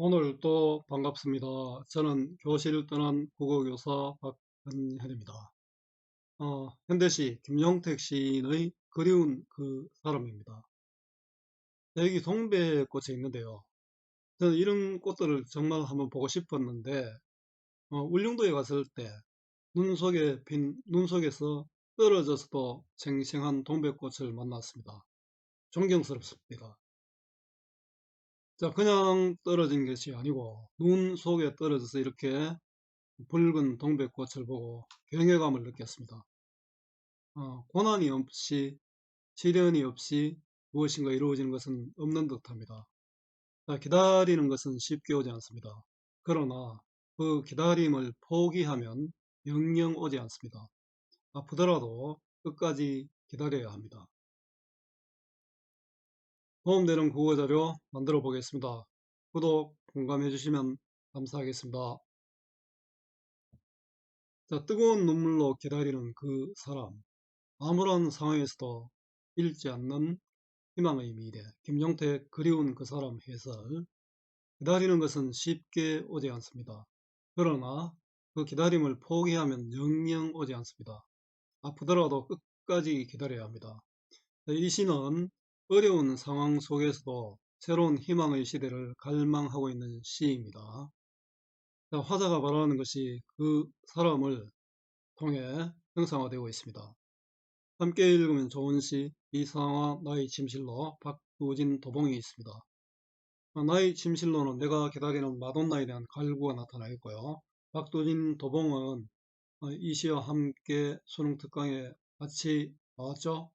오늘 또 반갑습니다. 저는 교실을 떠난 국어교사 박은현입니다. 현대시 김용택 시인의 그리운 그 사람입니다. 여기 동백꽃이 있는데요. 저는 이런 꽃들을 정말 한번 보고 싶었는데, 울릉도에 갔을 때 눈 속에서 떨어져서도 생생한 동백꽃을 만났습니다. 존경스럽습니다. 자, 그냥 떨어진 것이 아니고 눈 속에 떨어져서 이렇게 붉은 동백꽃을 보고 경외감을 느꼈습니다. 고난이 없이, 시련이 없이 무엇인가 이루어지는 것은 없는 듯합니다. 기다리는 것은 쉽게 오지 않습니다. 그러나 그 기다림을 포기하면 영영 오지 않습니다. 아프더라도 끝까지 기다려야 합니다. 도움되는 국어 자료 만들어 보겠습니다. 구독, 공감해 주시면 감사하겠습니다. 자, 뜨거운 눈물로 기다리는 그 사람. 아무런 상황에서도 잃지 않는 희망의 미래. 김용택 그리운 그 사람 해설. 기다리는 것은 쉽게 오지 않습니다. 그러나 그 기다림을 포기하면 영영 오지 않습니다. 아프더라도 끝까지 기다려야 합니다. 이 시는 어려운 상황 속에서도 새로운 희망의 시대를 갈망하고 있는 시입니다. 화자가 말하는 것이 그 사람을 통해 형상화되고 있습니다. 함께 읽으면 좋은 시, 이상화 나의 침실로 박두진 도봉이 있습니다. 나의 침실로는 내가 기다리는 마돈나에 대한 갈구가 나타나 있고요. 박두진 도봉은 이 시와 함께 수능 특강에 같이 나왔죠.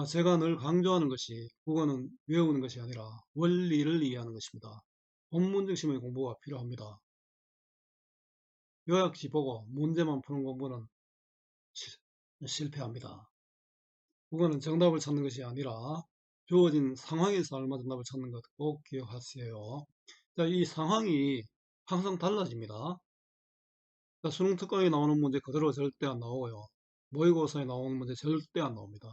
제가 늘 강조하는 것이 국어는 외우는 것이 아니라 원리를 이해하는 것입니다. 본문 중심의 공부가 필요합니다. 요약지 보고 문제만 푸는 공부는 실패합니다. 국어는 정답을 찾는 것이 아니라 주어진 상황에서 알맞은 답을 찾는 것 꼭 기억하세요. 자, 이 상황이 항상 달라집니다. 자, 수능 특강에 나오는 문제 그대로 절대 안 나오고요. 모의고사에 나오는 문제 절대 안 나옵니다.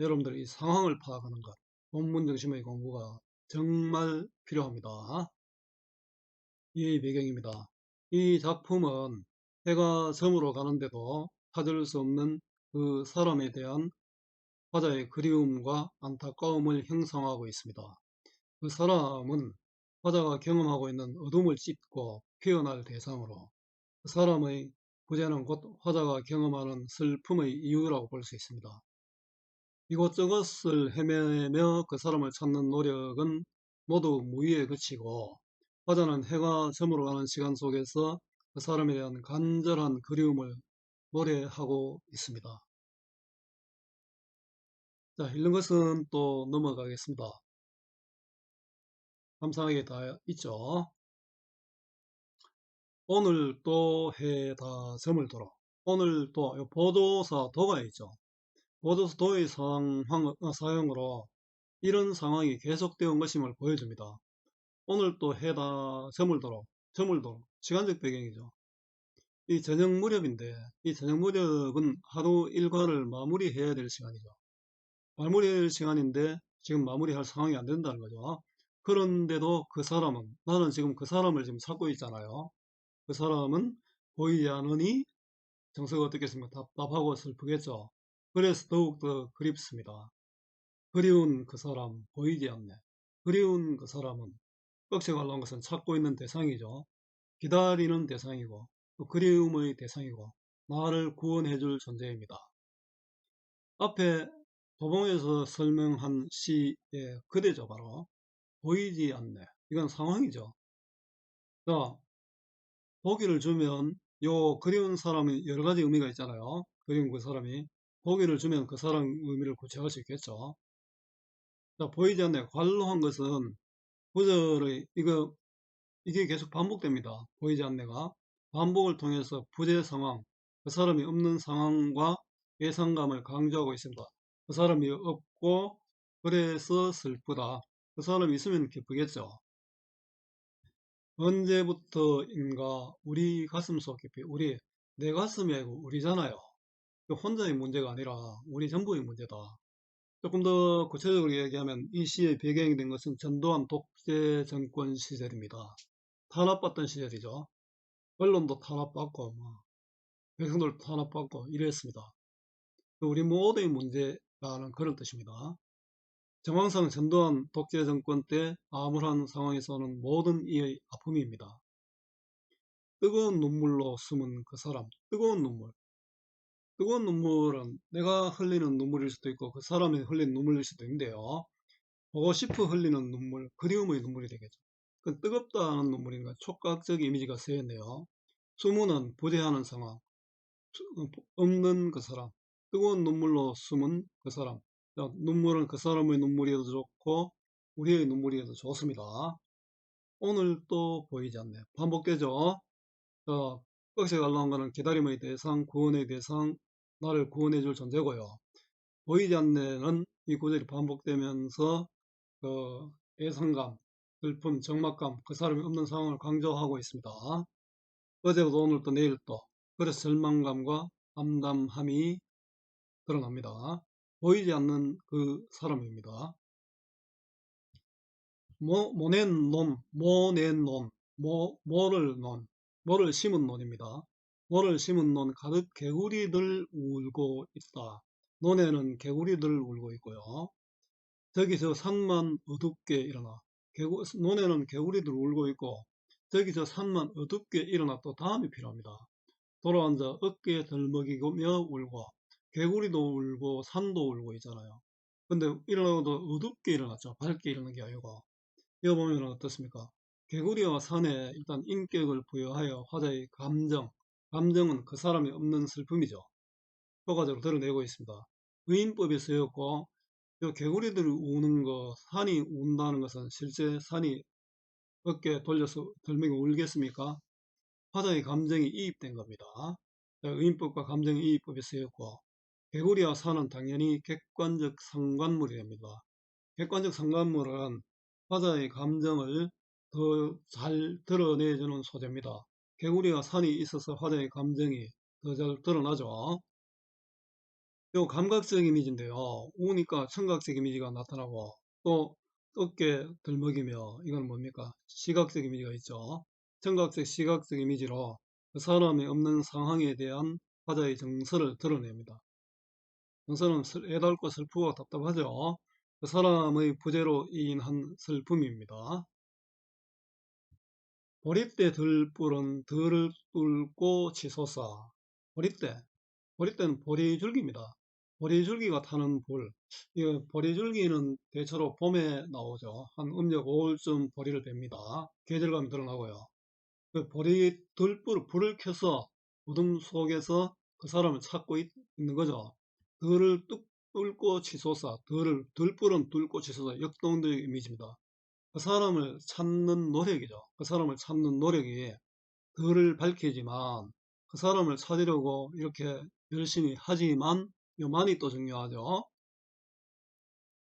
여러분들 이 상황을 파악하는 것, 본문 중심의 공부가 정말 필요합니다. 이 배경입니다. 이 작품은 해가 저물어 가는데도 찾을 수 없는 그 사람에 대한 화자의 그리움과 안타까움을 형성하고 있습니다. 그 사람은 화자가 경험하고 있는 어둠을 찢고 피어날 대상으로 그 사람의 부재는 곧 화자가 경험하는 슬픔의 이유라고 볼 수 있습니다. 이곳저곳을 헤매며 그 사람을 찾는 노력은 모두 무의에 그치고 화자는 해가 저물어가는 시간 속에서 그 사람에 대한 간절한 그리움을 노래하고 있습니다. 자, 읽는 것은 또 넘어가겠습니다. 감상하게 다 있죠. 오늘 또 해다 저물도록. 오늘 또 보도사 도가 있죠. 보도사 도의 사용으로 이런 상황이 계속되어 온 것임을 보여줍니다. 오늘 또 해다 저물도록 시간적 배경이죠. 이 저녁 무렵인데 이 저녁 무렵은 하루 일과를 마무리해야 될 시간이죠. 마무리할 시간인데 지금 마무리할 상황이 안 된다는 거죠. 그런데도 그 사람은 나는 지금 그 사람을 지금 찾고 있잖아요. 그 사람은 보이지 않으니 정서가 어떻겠습니까? 답답하고 슬프겠죠. 그래서 더욱더 그립습니다. 그리운 그 사람 보이지 않네. 그리운 그 사람은 꺽쇠가 나온 것은 찾고 있는 대상이죠. 기다리는 대상이고 또 그리움의 대상이고 나를 구원해 줄 존재입니다. 앞에 도봉에서 설명한 시의 그대죠. 바로 보이지 않네. 이건 상황이죠. 자, 보기를 주면 요 그리운 사람이 여러 가지 의미가 있잖아요. 그리운 그 사람이 보기를 주면 그 사람 의미를 구체화할 수 있겠죠. 자, 보이지 않네. 관로한 것은 구절의 이게 계속 반복됩니다. 보이지 않네가 반복을 통해서 부재 상황, 그 사람이 없는 상황과 예상감을 강조하고 있습니다. 그 사람이 없고 그래서 슬프다. 그 사람이 있으면 기쁘겠죠. 언제부터인가 우리 가슴속 깊이 내 가슴이 아니고 우리잖아요. 혼자의 문제가 아니라 우리 전부의 문제다. 조금 더 구체적으로 얘기하면 이 시의 배경이 된 것은 전두환 독재 정권 시절입니다. 탄압받던 시절이죠. 언론도 탄압받고 백성들도 탄압받고 이랬습니다. 우리 모두의 문제라는 그런 뜻입니다. 정황상 전두환 독재 정권 때 암울한 상황에서는 모든 이의 아픔입니다. 뜨거운 눈물로 숨은 그 사람, 뜨거운 눈물. 뜨거운 눈물은 내가 흘리는 눈물일 수도 있고 그 사람이 흘린 눈물일 수도 있는데요. 보고 싶어 흘리는 눈물, 그리움의 눈물이 되겠죠. 그 뜨겁다는 눈물인가 촉각적 이미지가 쓰였네요. 숨은 부재하는 상황, 없는 그 사람, 뜨거운 눈물로 숨은 그 사람. 눈물은 그 사람의 눈물이어도 좋고 우리의 눈물이어도 좋습니다. 오늘 또 보이지 않네. 반복되죠. 꺽쇠가 올라온 거는 기다림의 대상, 구원의 대상, 나를 구원해 줄 존재고요. 보이지 않네는 이 구절이 반복되면서 예상감, 슬픔, 적막감, 그 사람이 없는 상황을 강조하고 있습니다. 어제도 오늘 또 내일 또 그래서 절망감과 암담함이 드러납니다. 보이지 않는 그 사람입니다. 모낸 논, 모낸 논, 모를 논, 모를 심은 논입니다. 모를 심은 논 가득 개구리들 울고 있다. 논에는 개구리들 울고 있고요. 저기서 산만 어둡게 일어나. 논에는 개구리들 울고 있고 저기서 산만 어둡게 일어나 또 다음이 필요합니다. 돌아앉아 어깨에 덜먹이며 울고 개구리도 울고 산도 울고 있잖아요. 근데 일어나도 어둡게 일어났죠. 밝게 일어난 게 아니고. 이거 보면 어떻습니까? 개구리와 산에 일단 인격을 부여하여 화자의 감정은 그 사람이 없는 슬픔이죠. 효과적으로 드러내고 있습니다. 의인법이 쓰였고 이 개구리들이 우는 거, 산이 운다는 것은 실제 산이 어깨 돌려서 덜먹이 울겠습니까? 화자의 감정이 이입된 겁니다. 의인법과 감정이입법이 쓰였고 개구리와 산은 당연히 객관적 상관물이 됩니다. 객관적 상관물은 화자의 감정을 더 잘 드러내주는 소재입니다. 개구리와 산이 있어서 화자의 감정이 더 잘 드러나죠. 이 감각적 이미지인데요. 우니까 청각적 이미지가 나타나고 또 어깨 들먹이며 이건 뭡니까? 시각적 이미지가 있죠. 청각적 시각적 이미지로 그 사람이 없는 상황에 대한 화자의 정서를 드러냅니다. 정서는 애달고 슬프고 답답하죠. 그 사람의 부재로 인한 슬픔입니다. 보릿대 들불은 들을 뚫고 치솟아. 보릿대. 보릿대는 보리줄기입니다. 보리줄기가 타는 불. 이 보리줄기는 대체로 봄에 나오죠. 한 음력 5월쯤 보리를 뺍니다. 계절감이 드러나고요. 그 보리 불을 켜서 어둠 속에서 그 사람을 찾고 있는 거죠. 들을 뚫고 치솟아. 들불은 뚫고 치솟아. 역동적 이미지입니다. 그 사람을 찾는 노력이죠. 그 사람을 찾는 노력이 덜을 밝히지만 그 사람을 찾으려고 이렇게 열심히 하지만 요만이 또 중요하죠.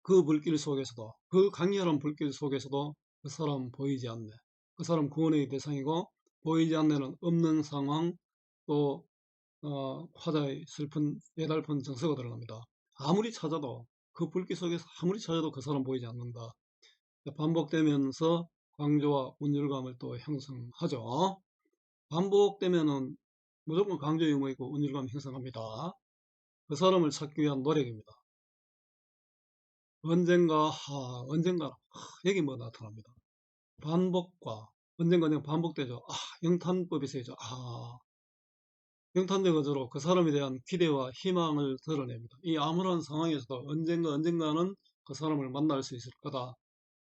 그 불길 속에서도 그 강렬한 불길 속에서도 그 사람은 보이지 않네. 그 사람 구원의 대상이고 보이지 않네는 없는 상황 또 화자의 슬픈 애달픈 정서가 드러납니다. 아무리 찾아도 그 불길 속에서 아무리 찾아도 그 사람 보이지 않는다. 반복되면서 강조와 운율감을 또 형성하죠. 반복되면은 무조건 강조 유무 있고 운율감 형성합니다. 그 사람을 찾기 위한 노력입니다. 언젠가, 여기 뭐 나타납니다. 반복과 언젠가 반복되죠. 영탄법이 쓰이죠. 영탄적 어조로 그 사람에 대한 기대와 희망을 드러냅니다. 이 암울한 상황에서도 언젠가는 그 사람을 만날 수 있을 거다.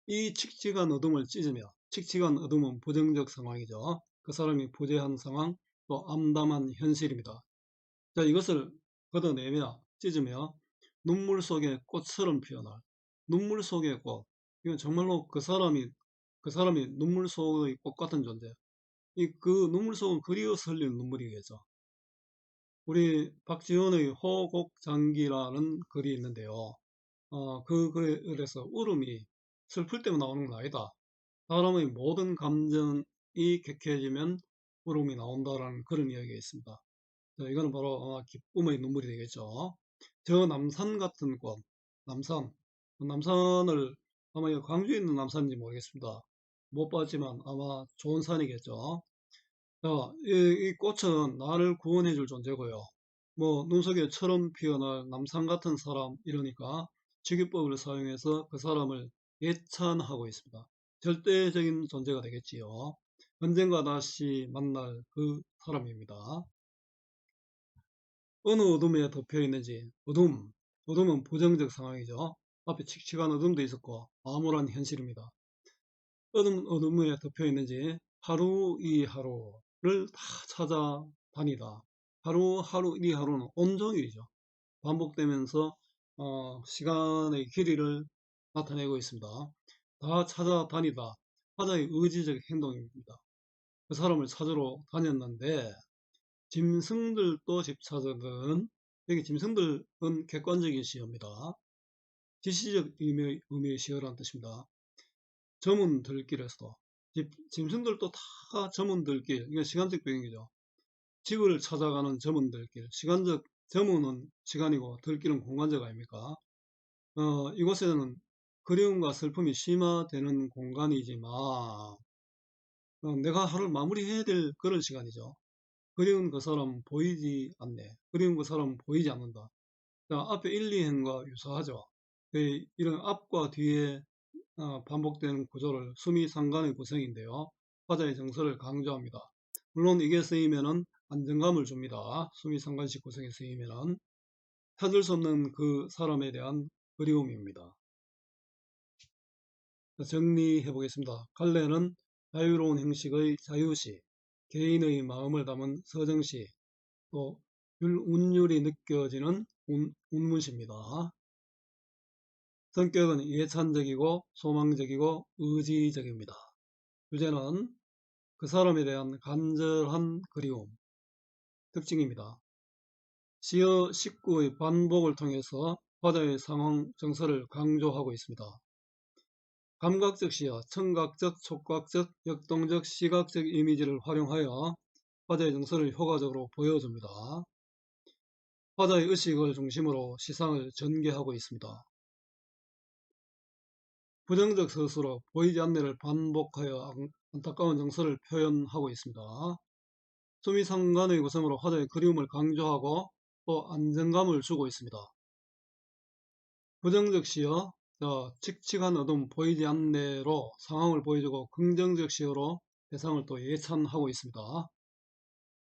이 칙칙한 어둠을 찢으며, 칙칙한 어둠은 부정적 상황이죠. 그 사람이 부재한 상황, 또 암담한 현실입니다. 자, 이것을 걷어내며, 찢으며, 눈물 속에 꽃처럼 피어날, 눈물 속의 꽃. 이건 정말로 그 사람이 눈물 속의 꽃 같은 존재. 그 눈물 속은 그리워서 흘리는 눈물이겠죠. 우리 박지원의 호곡장기라는 글이 있는데요. 그 글에서 울음이 슬플 때만 나오는 건 아니다. 사람의 모든 감정이 격해지면 울음이 나온다라는 그런 이야기가 있습니다. 자, 이거는 바로 기쁨의 눈물이 되겠죠. 저 남산 같은 꽃, 남산. 남산을 아마 이 광주에 있는 남산인지 모르겠습니다. 못 봤지만 아마 좋은 산이겠죠. 자, 이 꽃은 나를 구원해 줄 존재고요. 뭐 눈속에 처럼 피어날 남산 같은 사람 이러니까 직유법을 사용해서 그 사람을 예찬하고 있습니다. 절대적인 존재가 되겠지요. 언젠가 다시 만날 그 사람입니다. 어느 어둠에 덮여 있는지, 어둠은 부정적 상황이죠. 앞에 칙칙한 어둠도 있었고 암울한 현실입니다. 어둠에 덮여 있는지 하루 이 하루를 다 찾아다니다. 하루 이 하루는 온종일이죠. 반복되면서 시간의 길이를 나타내고 있습니다. 다 찾아다니다. 하나의 의지적 행동입니다. 그 사람을 찾으러 다녔는데 짐승들도 집찾아든. 여기 짐승들은 객관적인 시어입니다. 지시적 의미의 시어라는 뜻입니다. 저문들길에서 짐승들도 다 저문들길, 이건 시간적 배경이죠. 집을 찾아가는 저문들길, 시간적 저문은 시간이고 들길은 공간적 아닙니까? 이곳에는 그리움과 슬픔이 심화되는 공간이지만 내가 하루를 마무리해야 될 그런 시간이죠. 그리운 그 사람은 보이지 않네. 그리운 그 사람은 보이지 않는다. 자, 앞에 1, 2행과 유사하죠. 이런 앞과 뒤에 반복되는 구조를 수미상관의 구성인데요. 화자의 정서를 강조합니다. 물론 이게 쓰이면은 안정감을 줍니다. 수미상관식 구성에 쓰이면은 찾을 수 없는 그 사람에 대한 그리움입니다. 정리해 보겠습니다. 갈래는 자유로운 형식의 자유시, 개인의 마음을 담은 서정시, 또 운율이 느껴지는 운문시입니다. 성격은 예찬적이고 소망적이고 의지적입니다. 주제는 그 사람에 대한 간절한 그리움, 특징입니다. 시어 식구의 반복을 통해서 화자의 상황 정서를 강조하고 있습니다. 감각적 시어, 청각적, 촉각적, 역동적, 시각적 이미지를 활용하여 화자의 정서를 효과적으로 보여줍니다. 화자의 의식을 중심으로 시상을 전개하고 있습니다. 부정적 서술어, 보이지 않네를 반복하여 안타까운 정서를 표현하고 있습니다. 수미상관의 구성으로 화자의 그리움을 강조하고 또 안정감을 주고 있습니다. 부정적 시어, 칙칙한 어둠 보이지 않네로 상황을 보여주고 긍정적 시어로 대상을 또 예찬하고 있습니다.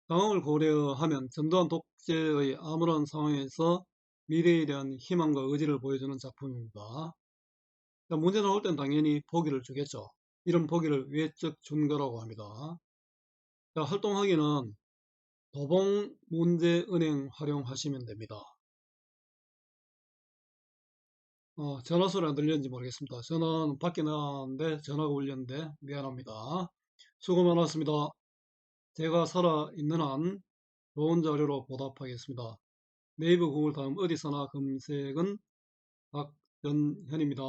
상황을 고려하면 전두환 독재의 암울한 상황에서 미래에 대한 희망과 의지를 보여주는 작품입니다. 문제 나올 땐 당연히 보기를 주겠죠. 이런 보기를 외적 준거라고 합니다. 활동하기는 도봉 문제은행 활용하시면 됩니다. 전화 소리 안 들렸는지 모르겠습니다. 전화는 밖에 나왔는데 전화가 울렸는데 미안합니다. 수고 많았습니다. 제가 살아있는 한 좋은 자료로 보답하겠습니다. 네이버 구글 다음 어디서나 검색은 박전현입니다.